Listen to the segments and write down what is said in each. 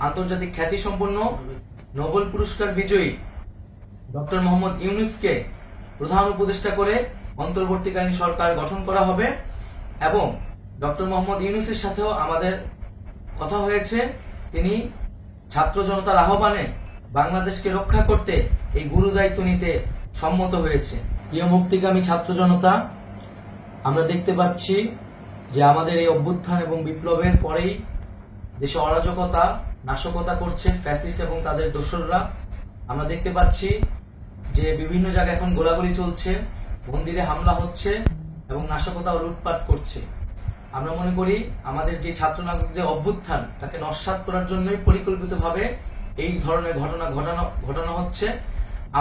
আন্তর্জাতিক খ্যাতিসম্পন্ন নোবেল পুরস্কার বিজয়ী ডক্টর মোহাম্মদ ইউনূসকে প্রধান উপদেষ্টা করে অন্তর্বর্তীকালীন সরকার গঠন করা হবে এবং ডক্টর মোহাম্মদ ইউনূসের সাথেও আমাদের কথা হয়েছে। তিনি ছাত্র জনতার আহ্বানে বাংলাদেশকে রক্ষা করতে এই গুরু দায়িত্ব নিতে সম্মত হয়েছে। প্রিয় মুক্তিকামী ছাত্র জনতা, আমরা দেখতে পাচ্ছি যে আমাদের এই অভ্যুত্থান এবং বিপ্লবের পরেই দেশে অরাজকতা নাশকতা করছে ফ্যাসিস্ট এবং তাদের দোসররা। আমরা দেখতে পাচ্ছি যে বিভিন্ন জায়গায় এখন গোলাগুলি চলছে, মন্দিরে হামলা হচ্ছে এবং নাশকতা ও লুটপাট করছে। আমরা মনে করি আমাদের যে ছাত্র নাগরিকদের অভ্যুত্থান তাকে নস্যাৎ করার জন্যই পরিকল্পিতভাবে এই ধরনের ঘটনা ঘটানো হচ্ছে।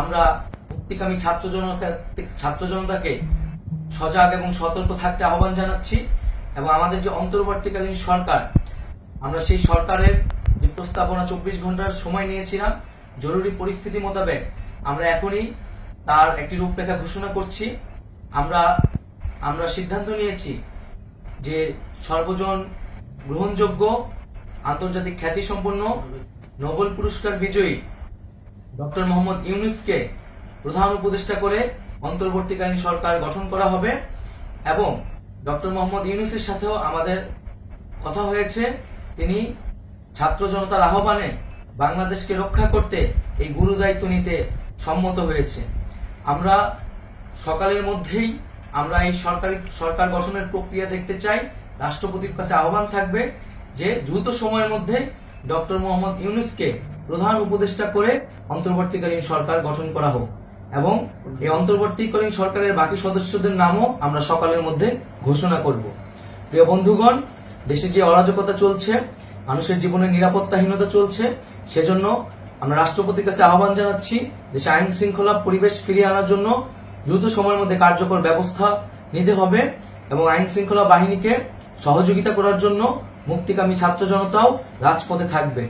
আমরা মুক্তিকামী ছাত্র জনতাকে সজাগ এবং সতর্ক থাকতে আহ্বান জানাচ্ছি এবং আমাদের যে অন্তর্বর্তীকালীন সরকার, আমরা সেই সরকারের যে প্রস্তাবনা 24 ঘন্টার সময় নিয়েছিলাম, জরুরি পরিস্থিতি মোতাবেক আমরা এখনই তার একটি রূপরেখা ঘোষণা করছি। আমরা সিদ্ধান্ত নিয়েছি যে সর্বজন গ্রহণযোগ্য আন্তর্জাতিক খ্যাতিসম্পন্ন নোবেল পুরস্কার বিজয়ী ডক্টর মোহাম্মদ ইউনূসকে প্রধান উপদেষ্টা করে অন্তর্বর্তীকালীন সরকার গঠন করা হবে এবং ডক্টর মোহাম্মদ ইউনূসের সাথেও আমাদের কথা হয়েছে। তিনি ছাত্র জনতার আহ্বানে বাংলাদেশকে রক্ষা করতে এই গুরু দায়িত্ব নিতে সম্মত হয়েছে। আমরা সকালের মধ্যেই আমরা এই সরকার গঠনের প্রক্রিয়া দেখতে চাই। রাষ্ট্রপতির কাছে আহ্বান থাকবে যে দ্রুত সময়ের মধ্যে ডক্টর মোহাম্মদ ইউনূসকে প্রধান উপদেষ্টা করে অন্তর্বর্তীকালীন সরকার গঠন করা হোক এবং এই অন্তর্বর্তীকালীন সরকারের বাকি সদস্যদের নামও আমরা সকালের মধ্যে ঘোষণা করব। প্রিয় বন্ধুগণ, দেশে যে অরাজকতা চলছে, মানুষের জীবনের নিরাপত্তাহীনতা চলছে, সেজন্য আমরা রাষ্ট্রপতির কাছে আহ্বান জানাচ্ছি দেশে আইন শৃঙ্খলা পরিবেশ ফিরিয়ে আনার জন্য দ্রুত সময়ের মধ্যে কার্যকর ব্যবস্থা নিতে হবে এবং আইন শৃঙ্খলা বাহিনীকে সহযোগিতা করার জন্য মুক্তিকামী ছাত্র জনতাও রাজপথে থাকবে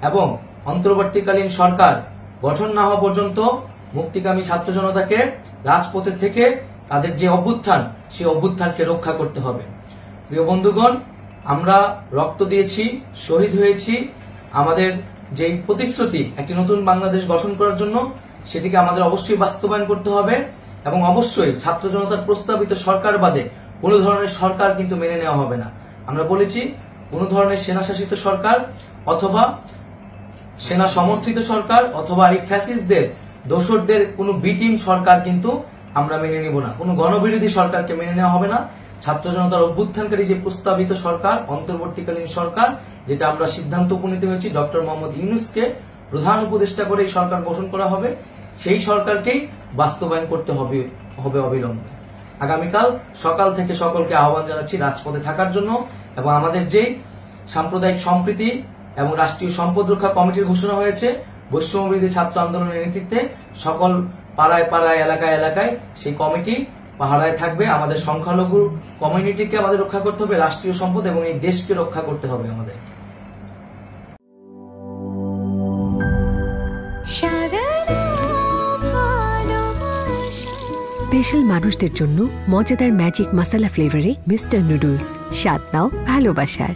এবং অন্তর্বর্তীকালীন সরকার গঠন না হওয়া পর্যন্ত মুক্তিকামী ছাত্র জনতাকে রাজপথে থেকে তাদের যে অভ্যুত্থান, সেই অভ্যুত্থানকে রক্ষা করতে হবে। প্রিয় বন্ধুগণ, আমরা রক্ত দিয়েছি, শহীদ হয়েছি। আমাদের যে প্রতিশ্রুতি একটি নতুন বাংলাদেশ গঠন করার জন্য, সেটিকে আমাদের অবশ্যই বাস্তবায়ন করতে হবে এবং অবশ্যই ছাত্র জনতার প্রস্তাবিত সরকার বাদে কোনো ধরনের সরকার কিন্তু মেনে নেওয়া হবে না। আমরা বলেছি কোনো ধরনের সেনা শাসিত সরকার অথবা সেনা সমর্থিত সরকার অথবা এই ফ্যাসিস্টদের দোসরদের কোনো বিটিম সরকার কিন্তু আমরা মেনে নেব না। কোনো গণবিরোধী সরকারকে মেনে নেওয়া হবে না। ছাত্র জনতার অভ্যুত্থানকারী যে প্রস্তাবিত সরকার, অন্তর্বর্তীকালীন সরকার, যেটা আমরা সিদ্ধান্ত উপনীত হয়েছি ডক্টর মোহাম্মদ ইউনূসকে প্রধান উপদেষ্টা করে এই সরকার গঠন করা হবে, সেই সরকারকেই বাস্তবায়ন করতে হবে অবিলম্বে। আগামীকাল সকাল থেকে সকলকে আহ্বান জানাচ্ছি রাজপথে থাকার জন্য এবং আমাদের যে সাম্প্রদায়িক সম্প্রীতি এবং রাষ্ট্রীয় সম্পদ রক্ষা কমিটির ঘোষণা হয়েছে বৈষম্যবিরোধী ছাত্র আন্দোলনের নেতৃত্বে, সকল পাড়ায় পাড়ায় এলাকায় এলাকায় সেই কমিটি পাহারায় থাকবে। আমাদের সংখ্যালঘু কমিউনিটিকে আমাদের রক্ষা করতে হবে, রাষ্ট্রীয় সম্পদ এবং এই দেশকে রক্ষা করতে হবে আমাদের। স্পেশাল মানুষদের জন্য মজাদার ম্যাজিক মশলা ফ্লেভারে মিস্টার নুডলস, স্বাদ নাও ভালোবাসার।